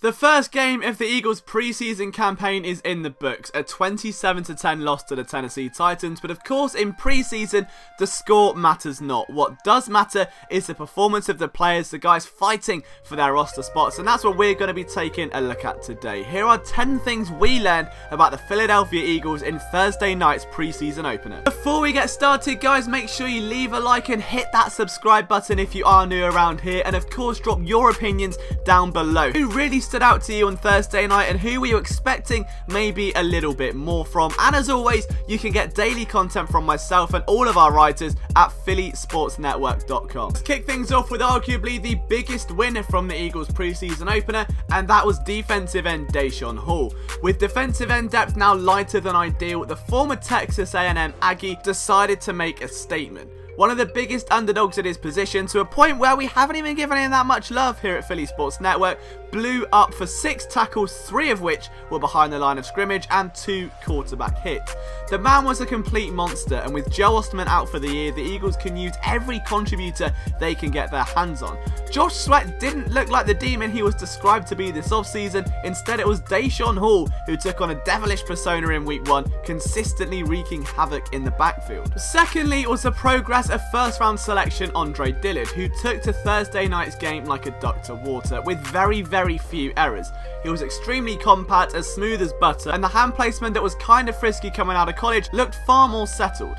The first game of the Eagles' preseason campaign is in the books, a 27-10 loss to the Tennessee Titans, but of course in preseason the score matters not. What does matter is the performance of the players, the guys fighting for their roster spots, and that's what we're going to be taking a look at today. Here are 10 things we learned about the Philadelphia Eagles in Thursday night's preseason opener. Before we get started, guys, make sure you leave a like and hit that subscribe button if you are new around here, and of course drop your opinions down below. Who really stood out to you on Thursday night, and who were you expecting maybe a little bit more from? And as always, you can get daily content from myself and all of our writers at phillysportsnetwork.com. Let's kick things off with arguably the biggest winner from the Eagles preseason opener, and that was defensive end Deshaun Hall. With defensive end depth now lighter than ideal, the former Texas A&M Aggie decided to make a statement. One of the biggest underdogs at his position, to a point where we haven't even given him that much love here at Philly Sports Network, blew up for 6 tackles, 3 of which were behind the line of scrimmage and 2 quarterback hits. The man was a complete monster, and with Joe Ostman out for the year, the Eagles can use every contributor they can get their hands on. Josh Sweat didn't look like the demon he was described to be this offseason. Instead, it was Deshaun Hall who took on a devilish persona in week 1, consistently wreaking havoc in the backfield. Secondly was the progress of first-round selection Andre Dillard, who took to Thursday night's game like a duck to water, with very few errors. He was extremely compact, as smooth as butter, and the hand placement that was kind of frisky coming out of college looked far more settled.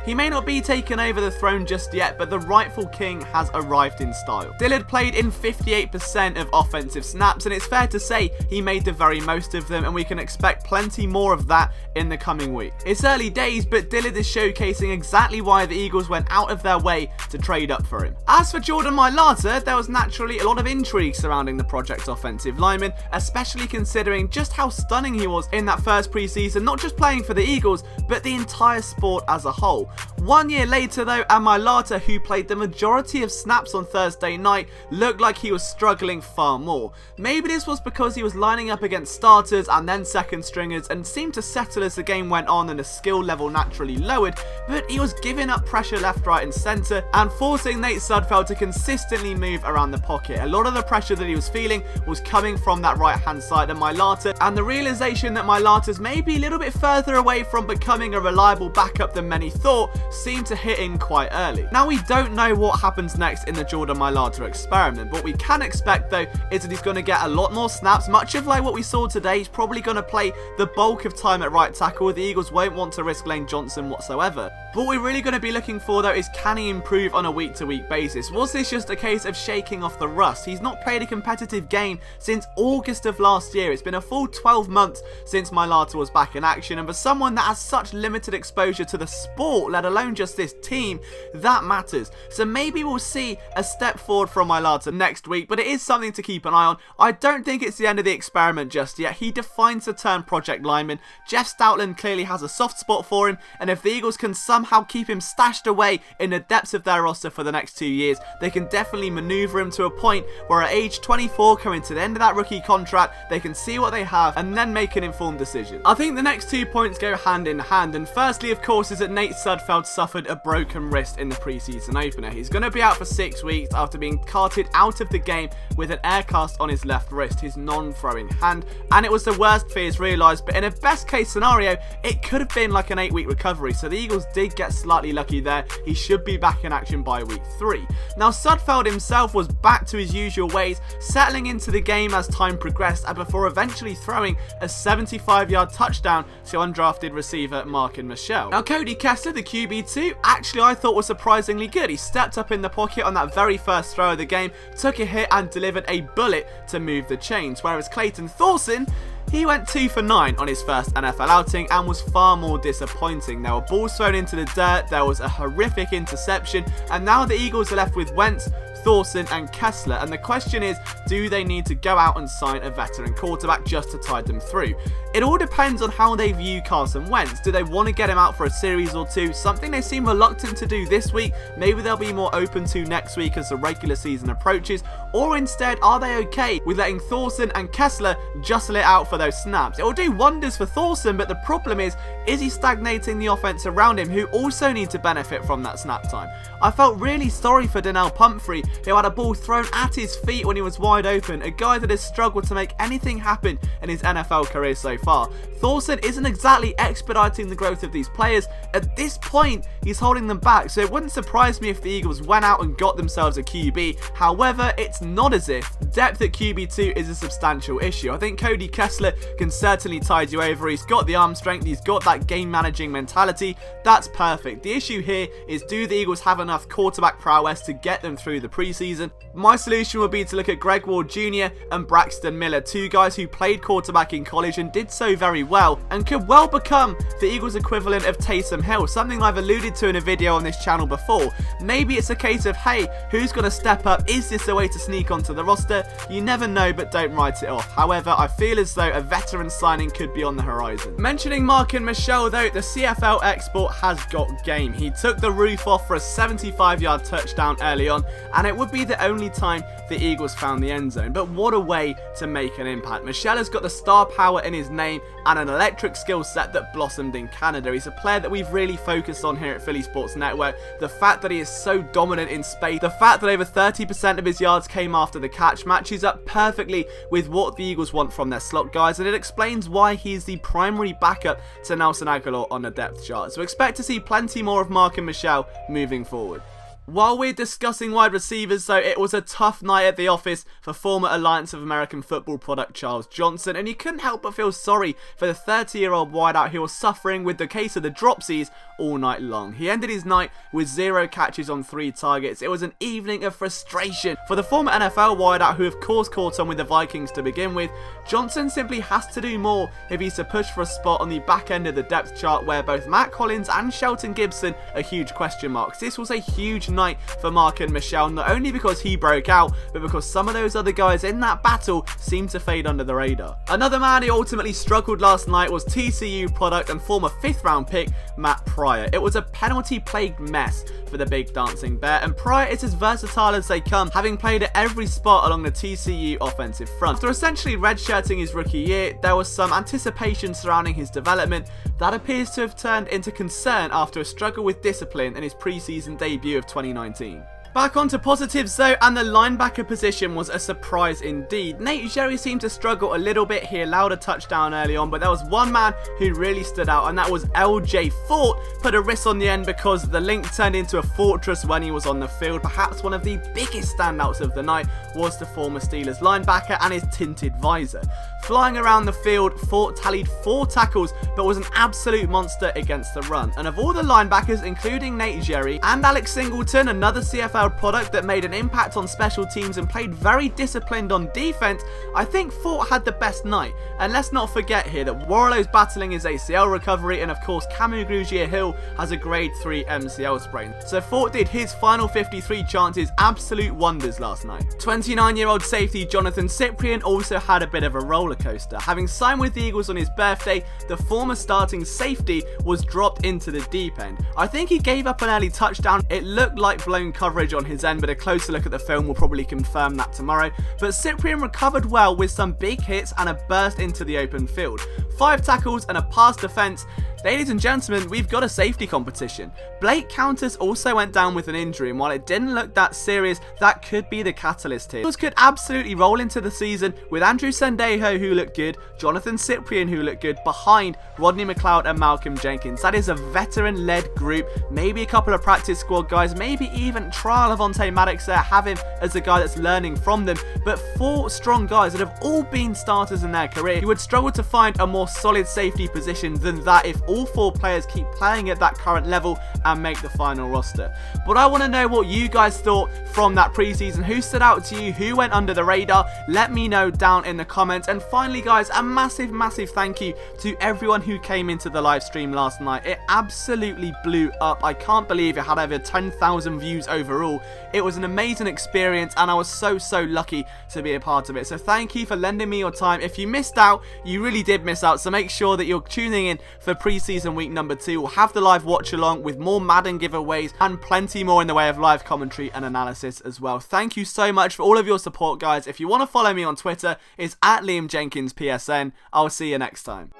He may not be taken over the throne just yet, but the rightful king has arrived in style. Dillard played in 58% of offensive snaps, and it's fair to say he made the very most of them, and we can expect plenty more of that in the coming week. It's early days, but Dillard is showcasing exactly why the Eagles went out of their way to trade up for him. As for Jordan Mailata, there was naturally a lot of intrigue surrounding the project offensive lineman, especially considering just how stunning he was in that first preseason, not just playing for the Eagles, but the entire sport as a whole. 1 year later though, and Mailata, who played the majority of snaps on Thursday night, looked like he was struggling far more. Maybe this was because he was lining up against starters and then second stringers and seemed to settle as the game went on and the skill level naturally lowered, but he was giving up pressure left, right and centre and forcing Nate Sudfeld to consistently move around the pocket. A lot of the pressure that he was feeling was coming from that right hand side of Mailata, and the realisation that Mailata's maybe a little bit further away from becoming a reliable backup than many thought seemed to hit in quite early. Now, we don't know what happens next in the Jordan Mailata experiment. What we can expect though is that he's going to get a lot more snaps, much of like what we saw today. He's probably going to play the bulk of time at right tackle. The Eagles won't want to risk Lane Johnson whatsoever. What we're really going to be looking for though is, can he improve on a week-to-week basis? Was this just a case of shaking off the rust? He's not played a competitive game since August of last year. It's been a full 12 months since Mailata was back in action, and for someone that has such limited exposure to the sport, let alone just this team, that matters. So maybe we'll see a step forward from Mailata next week, but it is something to keep an eye on. I don't think it's the end of the experiment just yet. He defines the term project lineman. Jeff Stoutland clearly has a soft spot for him, and if the Eagles can somehow keep him stashed away in the depths of their roster for the next 2 years, they can definitely maneuver him to a point where at age 24, coming to the end of that rookie contract, they can see what they have and then make an informed decision. I think the next 2 points go hand in hand, and firstly of course is that Nate Sudfeld suffered a broken wrist in the preseason opener. He's going to be out for 6 weeks after being carted out of the game with an air cast on his left wrist, his non-throwing hand, and it was the worst fears realised, but in a best case scenario it could have been like an 8-week recovery, so the Eagles did get slightly lucky there. He should be back in action by week 3. Now Sudfeld himself was back to his usual ways, settling into the game as time progressed and before eventually throwing a 75-yard touchdown to undrafted receiver Markin Michel. Now Cody Kessler, the QB2, actually I thought was surprisingly good. He stepped up in the pocket on that very first throw of the game, took a hit and delivered a bullet to move the chains, whereas Clayton Thorson, he went 2 for 9 on his first NFL outing and was far more disappointing. There were balls thrown into the dirt, there was a horrific interception, and now the Eagles are left with Wentz, Thorson and Kessler, and the question is, do they need to go out and sign a veteran quarterback just to tide them through? It all depends on how they view Carson Wentz. Do they want to get him out for a series or 2, something they seem reluctant to do this week? Maybe they'll be more open to next week as the regular season approaches, or instead are they okay with letting Thorson and Kessler jostle it out for those snaps? It will do wonders for Thorson, but the problem is he stagnating the offense around him, who also need to benefit from that snap time? I felt really sorry for Donnell Pumphrey, who had a ball thrown at his feet when he was wide open, a guy that has struggled to make anything happen in his NFL career so far. Thorson isn't exactly expediting the growth of these players. At this point, he's holding them back, so it wouldn't surprise me if the Eagles went out and got themselves a QB. However, it's not as if depth at QB2 is a substantial issue. I think Cody Kessler can certainly tide you over. He's got the arm strength, he's got that game managing mentality. That's perfect. The issue here is, do the Eagles have enough quarterback prowess to get them through the preseason? My solution would be to look at Greg Ward Jr. and Braxton Miller, two guys who played quarterback in college and did so very well and could well become the Eagles equivalent of Taysom Hill, something I've alluded to in a video on this channel before. Maybe it's a case of, hey, who's going to step up? Is this a way to sneak onto the roster? You never know, but don't write it off. However, I feel as though a veteran signing could be on the horizon. Mentioning Marken Michel though, the CFL export has got game. He took the roof off for a 75-yard touchdown early on, and it would be the only time the Eagles found the end zone. But what a way to make an impact. Michel has got the star power in his name and an electric skill set that blossomed in Canada. He's a player that we've really focused on here at Philly Sports Network. The fact that he is so dominant in space, the fact that over 30% of his yards came after the catch, matches up perfectly with what the Eagles want from their slot guys, and it explains why he's the primary backup to Nelson Aguilar on the depth chart. So expect to see plenty more of Marken Michel moving forward. While we're discussing wide receivers though, it was a tough night at the office for former Alliance of American Football product Charles Johnson, and you couldn't help but feel sorry for the 30-year-old wideout who was suffering with the case of the dropsies all night long. He ended his night with 0 catches on 3 targets. It was an evening of frustration for the former NFL wideout, who of course caught on with the Vikings to begin with. Johnson simply has to do more if he's to push for a spot on the back end of the depth chart, where both Matt Collins and Shelton Gibson are huge question marks. This was a huge night for Marken Michel, not only because he broke out, but because some of those other guys in that battle seemed to fade under the radar. Another man who ultimately struggled last night was TCU product and former 5th round pick Matt Pryor. It was a penalty plagued mess for the big dancing bear, and Pryor is as versatile as they come, having played at every spot along the TCU offensive front. After essentially redshirting his rookie year, there was some anticipation surrounding his development that appears to have turned into concern after a struggle with discipline in his preseason debut of 2019. Back onto positives though, and the linebacker position was a surprise indeed. Nate Jerry seemed to struggle a little bit. He allowed a touchdown early on, but there was one man who really stood out, and that was LJ Fort. Put a wrist on the end because the link turned into a fortress when he was on the field. Perhaps one of the biggest standouts of the night was the former Steelers linebacker and his tinted visor. Flying around the field, Fort tallied 4 tackles, but was an absolute monster against the run. And of all the linebackers, including Nate Jerry and Alex Singleton, another CFL product that made an impact on special teams and played very disciplined on defense, I think Fort had the best night. And let's not forget here that Warlow's battling his ACL recovery, and of course Camu Grugier-Hill has a grade 3 MCL sprain. So Fort did his final 53 chances absolute wonders last night. 29-year-old safety Jonathan Cyprien also had a bit of a roller coaster. Having signed with the Eagles on his birthday, the former starting safety was dropped into the deep end. I think he gave up an early touchdown. It looked like blown coverage on his end, but a closer look at the film will probably confirm that tomorrow. But Cyprien recovered well with some big hits and a burst into the open field. 5 tackles and a pass defense. Ladies and gentlemen, we've got a safety competition. Blake Countess also went down with an injury, and while it didn't look that serious, that could be the catalyst here. Eagles could absolutely roll into the season with Andrew Sendejo, who looked good, Jonathan Cyprien, who looked good, behind Rodney McLeod and Malcolm Jenkins. That is a veteran-led group, maybe a couple of practice squad guys, maybe even trial Avonte Maddox there, have him as the guy that's learning from them, but 4 strong guys that have all been starters in their career. You would struggle to find a more solid safety position than that if all 4 players keep playing at that current level and make the final roster. But I want to know what you guys thought from that preseason. Who stood out to you? Who went under the radar? Let me know down in the comments. And finally guys, a massive thank you to everyone who came into the live stream last night. It absolutely blew up. I can't believe it had over 10,000 views overall. It was an amazing experience, and I was so lucky to be a part of it. So thank you for lending me your time. If you missed out, you really did miss out. So make sure that you're tuning in for preseason week number 2. We'll have the live watch along with more Madden giveaways and plenty more in the way of live commentary and analysis as well. Thank you so much for all of your support, guys. If you want to follow me on Twitter, it's at Liam Jenkins PSN. I'll see you next time.